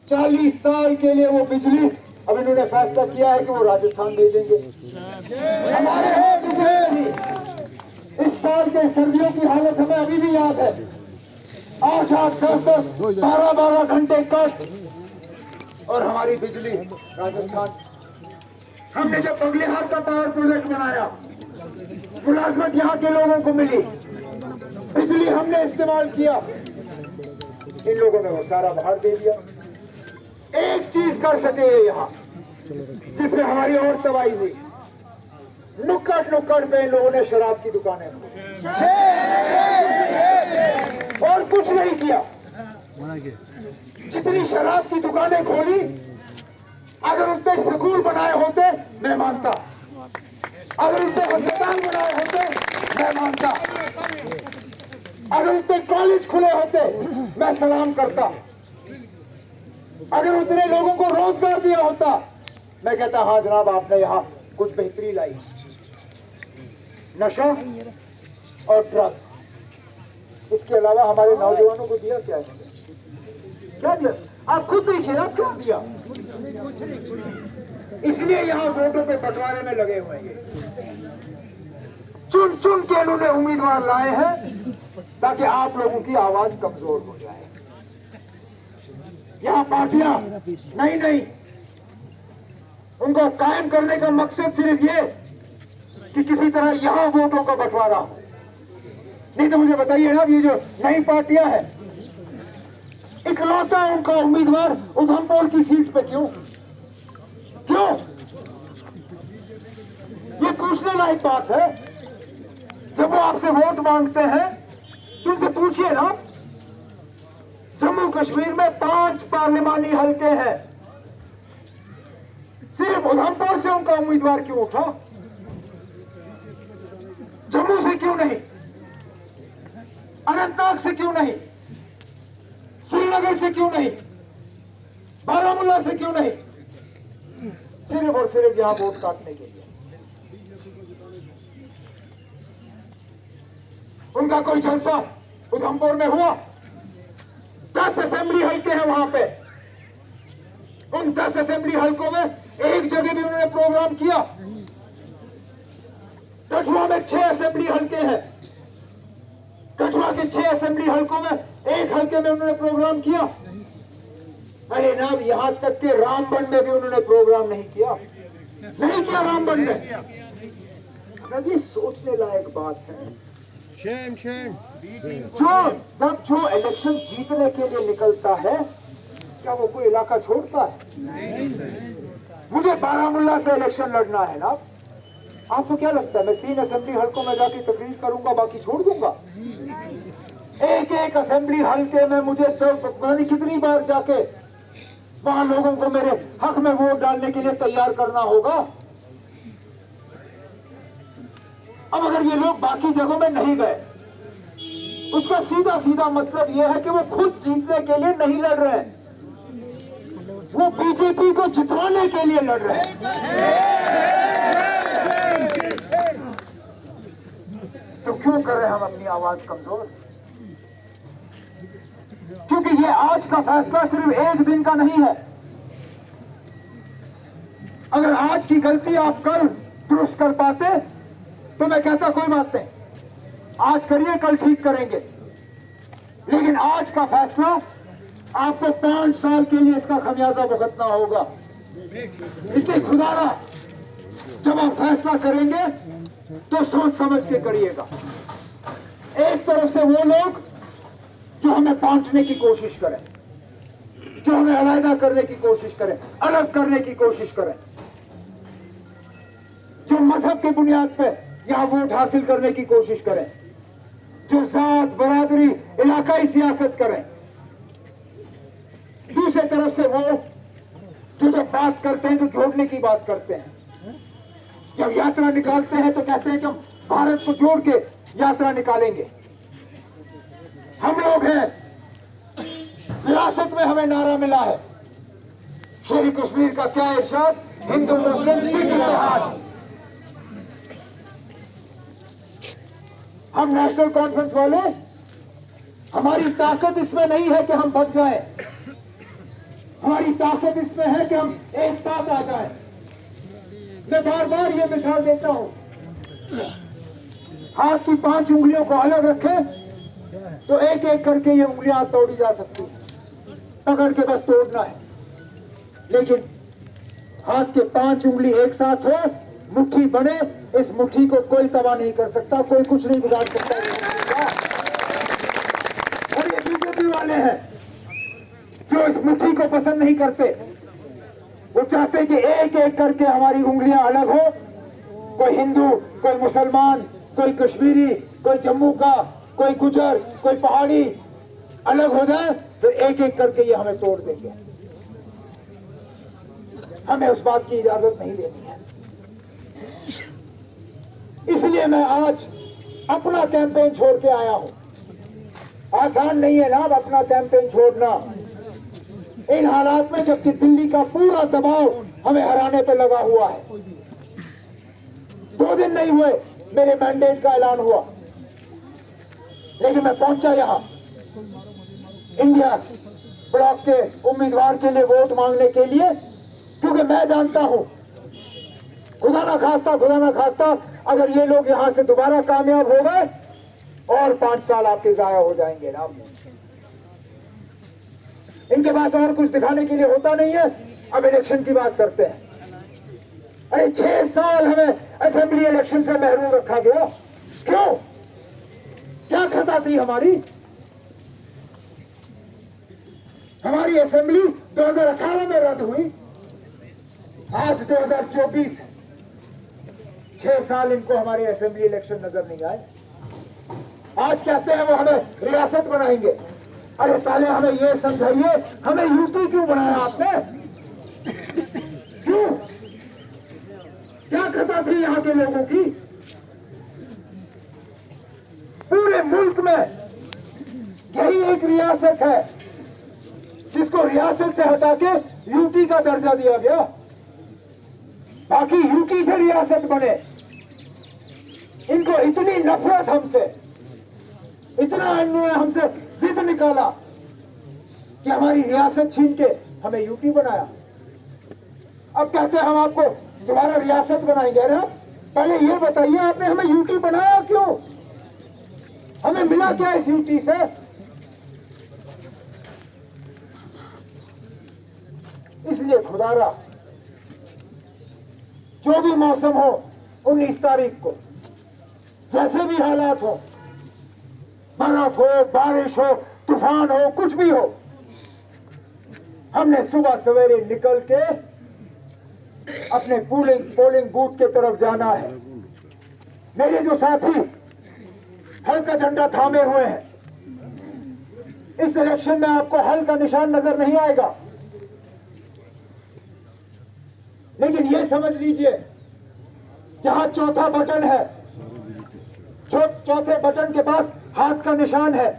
40 साल के लिए वो बिजली अब इन्होंने फैसला किया है कि वो राजस्थान भेजेंगे। हमारे हैं बिजली। इस साल के सर्दियों की हालत हमें अभी भी याद है। 8-8, 10-10, 12-12 घंटे कट और हमारी बिजली राजस्थान। हमने जब बगलिहार का पावर प्रोजेक्ट बनाया, मुलाजमत यहाँ के लोगों को मिली, बिजली हमने इस्तेमाल किया, इन लोगों ने वो सारा बाहर दे दिया। एक चीज कर सके यहाँ जिसमें हमारी और तबाही हुई, नुक्कड़ नुक्कड़ पे इन लोगों ने शराब की दुकानें और कुछ नहीं किया। जितनी शराब की दुकानें खोली, अगर उतने स्कूल बनाए होते मैं मानता, अगर उतने अस्पताल बनाए होते मैं मानता, अगर उतने कॉलेज खुले होते मैं सलाम करता, अगर उतने लोगों को रोजगार दिया होता मैं कहता हाँ जनाब आपने यहाँ कुछ बेहतरी लाई। नशा और ड्रग्स, इसके अलावा हमारे नौजवानों को दिया क्या है? क्या दिया? आप खुद देखिए ना क्या दिया। इसलिए यहाँ वोटों के बंटवारे में लगे हुए हैं। चुन चुन के इन्होंने उम्मीदवार लाए हैं ताकि आप लोगों की आवाज कमजोर हो जाए। यहाँ पार्टियां नहीं, उनको कायम करने का मकसद सिर्फ ये कि किसी तरह यहाँ वोटों का बंटवारा हो। नहीं तो मुझे बताइए ना, ये जो नई पार्टियां हैं, इकलौता उनका उम्मीदवार उधमपुर की सीट पे क्यों? ये पूछने लायक बात है। जब वो आपसे वोट मांगते हैं तो उनसे पूछिए ना। जम्मू कश्मीर में 5 पार्लिमानी हलके हैं, सिर्फ उधमपुर से उनका उम्मीदवार क्यों उठा? जम्मू से क्यों नहीं? अनंतनाग से क्यों नहीं? श्रीनगर से क्यों नहीं? बारामूला से क्यों नहीं? सिर्फ और सिर्फ यहां वोट काटने के लिए। उनका कोई जलसा उधमपुर में हुआ? 10 असेंबली हल्के हैं वहां पे। उन 10 असेंबली हल्कों में एक जगह भी उन्होंने प्रोग्राम किया? कठुआ में 6 असेंबली हल्के हैं। कठुआ के 6 असेंबली हल्कों में एक हल्के में उन्होंने प्रोग्राम किया? अरे ना, यहां तक के रामबन में भी उन्होंने प्रोग्राम नहीं किया। रामबन में। अगर ये सोचने लायक बात है, जो इलेक्शन जीतने के लिए निकलता है, क्या वो कोई इलाका छोड़ता है? मुझे बारामूला से इलेक्शन लड़ना है ना, आपको क्या लगता है मैं 3 असेंबली हल्कों में जाके तकरीर करूंगा, बाकी छोड़ दूंगा? एक असेंबली हल्के में मुझे तो पता नहीं कितनी बार जाके वहां लोगों को मेरे हक में वोट डालने के लिए तैयार करना होगा। अब अगर ये लोग बाकी जगहों में नहीं गए, उसका सीधा सीधा मतलब यह है कि वो खुद जीतने के लिए नहीं लड़ रहे हैं, वो बीजेपी को जितवाने के लिए लड़ रहे हैं। तो क्यों कर रहे हैं हम अपनी आवाज कमजोर? क्योंकि ये आज का फैसला सिर्फ एक दिन का नहीं है। अगर आज की गलती आप कल दुरुस्त कर पाते तो मैं कहता कोई बात नहीं, आज करिए कल ठीक करेंगे। लेकिन आज का फैसला आपको 5 साल के लिए इसका खमियाजा भुगतना होगा। इसलिए खुदारा जब आप फैसला करेंगे तो सोच समझ के करिएगा। एक तरफ से वो लोग जो हमें बांटने की कोशिश करें, जो हमें अलग करने की कोशिश करें, अलग करने की कोशिश करें, जो मजहब की बुनियाद पे यहां वोट हासिल करने की कोशिश करें, जो जात बरादरी इलाकाई सियासत करें। दूसरी तरफ से वो जो जब बात करते हैं तो जोड़ने की बात करते हैं, जब यात्रा निकालते हैं तो कहते हैं कि हम भारत को जोड़ के यात्रा निकालेंगे। हम लोग हैं, विरासत में हमें नारा मिला है, शेर कश्मीर का क्या इरशाद, हिंदू मुस्लिम सिख इत्तेहाद। हम नेशनल कॉन्फ्रेंस वाले, हमारी ताकत इसमें नहीं है कि हम बच जाएं, हमारी ताकत इसमें है कि हम एक साथ आ जाएं। मैं बार बार ये मिसाल देता हूं, हाथ की 5 उंगलियों को अलग रखें तो एक एक करके ये उंगलियां तोड़ी जा सकती, पकड़ के बस तोड़ना है। लेकिन हाथ के 5 उंगली एक साथ हो, मुट्ठी बने, इस मुट्ठी को कोई तबाह नहीं कर सकता, कोई कुछ नहीं बिगाड़ सकता। और ये बीजेपी वाले हैं जो इस मुट्ठी को पसंद नहीं करते, वो चाहते कि एक एक करके हमारी उंगलियां अलग हो, कोई हिंदू, कोई मुसलमान, कोई कश्मीरी, कोई जम्मू का, कोई गुजर, कोई पहाड़ी अलग हो जाए, तो एक एक करके ये हमें तोड़ देंगे। हमें उस बात की इजाजत नहीं देनी है। इसलिए मैं आज अपना कैंपेन छोड़ के आया हूं। आसान नहीं है ना अब अपना कैंपेन छोड़ना इन हालात में, जबकि दिल्ली का पूरा दबाव हमें हराने पे लगा हुआ है। 2 दिन नहीं हुए मेरे मैंडेट का ऐलान हुआ, लेकिन मैं पहुंचा यहां इंडिया ब्लॉक के उम्मीदवार के लिए वोट मांगने के लिए, क्योंकि मैं जानता हूं खुदा ना खास्ता अगर ये लोग यहां से दोबारा कामयाब हो गए और 5 साल आपके जाया हो जाएंगे ना। इनके पास और कुछ दिखाने के लिए होता नहीं है, अब इलेक्शन की बात करते हैं। अरे 6 साल हमें असेंबली इलेक्शन से महरूम रखा गया, क्यों? क्या खता थी हमारी? हमारी असेंबली 2018 में रद्द हुई, आज 2024 है। 6 साल इनको हमारे असेंबली इलेक्शन नजर नहीं आए। आज कहते हैं वो हमें रियासत बनाएंगे। अरे पहले हमें ये समझाइए, हमें यूटी क्यों बनाया आपने? क्यों? क्या खता थी यहां के लोगों की? पूरे मुल्क में यही एक रियासत है जिसको रियासत से हटा के यूटी का दर्जा दिया गया, बाकी यूटी से रियासत बने। इनको इतनी नफरत हमसे, इतना इन्होंने हमसे जिद निकाला कि हमारी रियासत छीन के हमें यूटी बनाया। अब कहते हैं हम आपको दोबारा रियासत बनाएंगे। अरे पहले ये बताइए आपने हमें यूटी बनाया क्यों? हमें मिला क्या इस यूटी से? इसलिए खुदारा जो भी मौसम हो, 19 तारीख को जैसे भी हालात हो, बर्फ हो, बारिश हो, तूफान हो, कुछ भी हो, हमने सुबह सवेरे निकल के अपने पोलिंग बूथ के तरफ जाना है। मेरे जो साथी हल का झंडा थामे हुए हैं, इस इलेक्शन में आपको हल का निशान नजर नहीं आएगा, लेकिन यह समझ लीजिए जहां चौथा बटन है, चौथे बटन के पास हाथ का निशान है।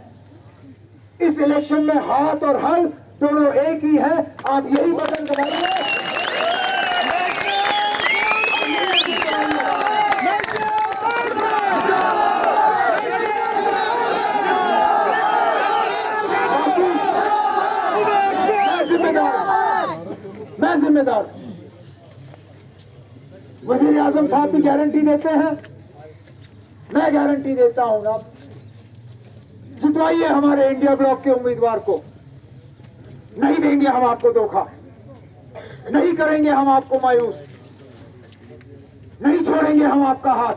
इस इलेक्शन में हाथ और हल दोनों एक ही है। आप यही बटन दबाइए। मैं जिम्मेदार। वजीर आजम साहब भी गारंटी देते हैं, मैं गारंटी देता हूं ना, जितवाइए हमारे इंडिया ब्लॉक के उम्मीदवार को। नहीं देंगे हम आपको धोखा, नहीं करेंगे हम आपको मायूस, नहीं छोड़ेंगे हम आपका हाथ।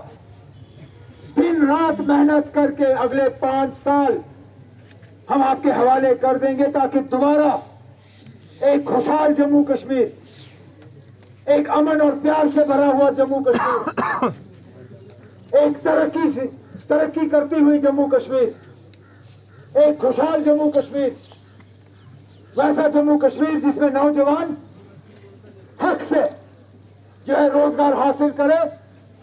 दिन रात मेहनत करके अगले 5 साल हम आपके हवाले कर देंगे, ताकि दोबारा एक खुशहाल जम्मू कश्मीर, एक अमन और प्यार से भरा हुआ जम्मू कश्मीर, एक तरक्की करती हुई जम्मू कश्मीर, एक खुशहाल जम्मू कश्मीर, वैसा जम्मू कश्मीर जिसमें नौजवान हक से जो है रोजगार हासिल करे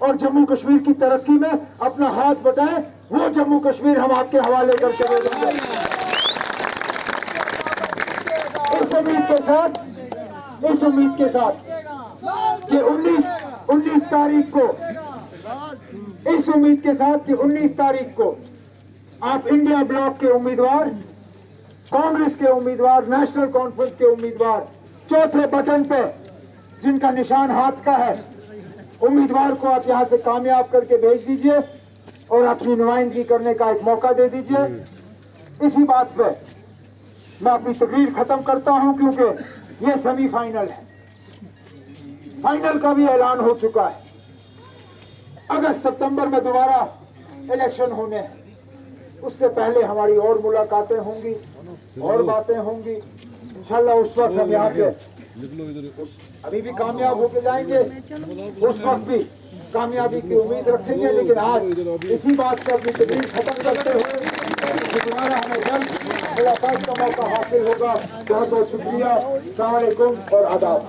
और जम्मू कश्मीर की तरक्की में अपना हाथ बटाए, वो जम्मू कश्मीर हम आपके हवाले कर सकेंगे। इस उम्मीद के साथ कि 19 तारीख को, इस उम्मीद के साथ कि 19 तारीख को आप इंडिया ब्लॉक के उम्मीदवार, कांग्रेस के उम्मीदवार, नेशनल कॉन्फ्रेंस के उम्मीदवार चौथे बटन पे जिनका निशान हाथ का है, उम्मीदवार को आप यहां से कामयाब करके भेज दीजिए और अपनी नुमाइंदगी करने का एक मौका दे दीजिए। इसी बात पे मैं अपनी तकरीर खत्म करता हूं, क्योंकि ये सेमीफाइनल है। फाइनल का भी ऐलान हो चुका है। अगस्त सितंबर में दोबारा इलेक्शन होने हैं। उससे पहले हमारी और मुलाकातें होंगी और बातें होंगी इंशाल्लाह। उस वक्त हम यहाँ से अभी भी कामयाब होके जाएंगे, उस वक्त भी कामयाबी की उम्मीद रखेंगे। लेकिन आज इसी बात पर अपनी तकरीर खत्म करते हुए कि दोबारा हमें जल्द मुलाकात का मौका हासिल होगा। बहुत बहुत शुक्रिया। अस्सलाम वालेकुम और आदाब।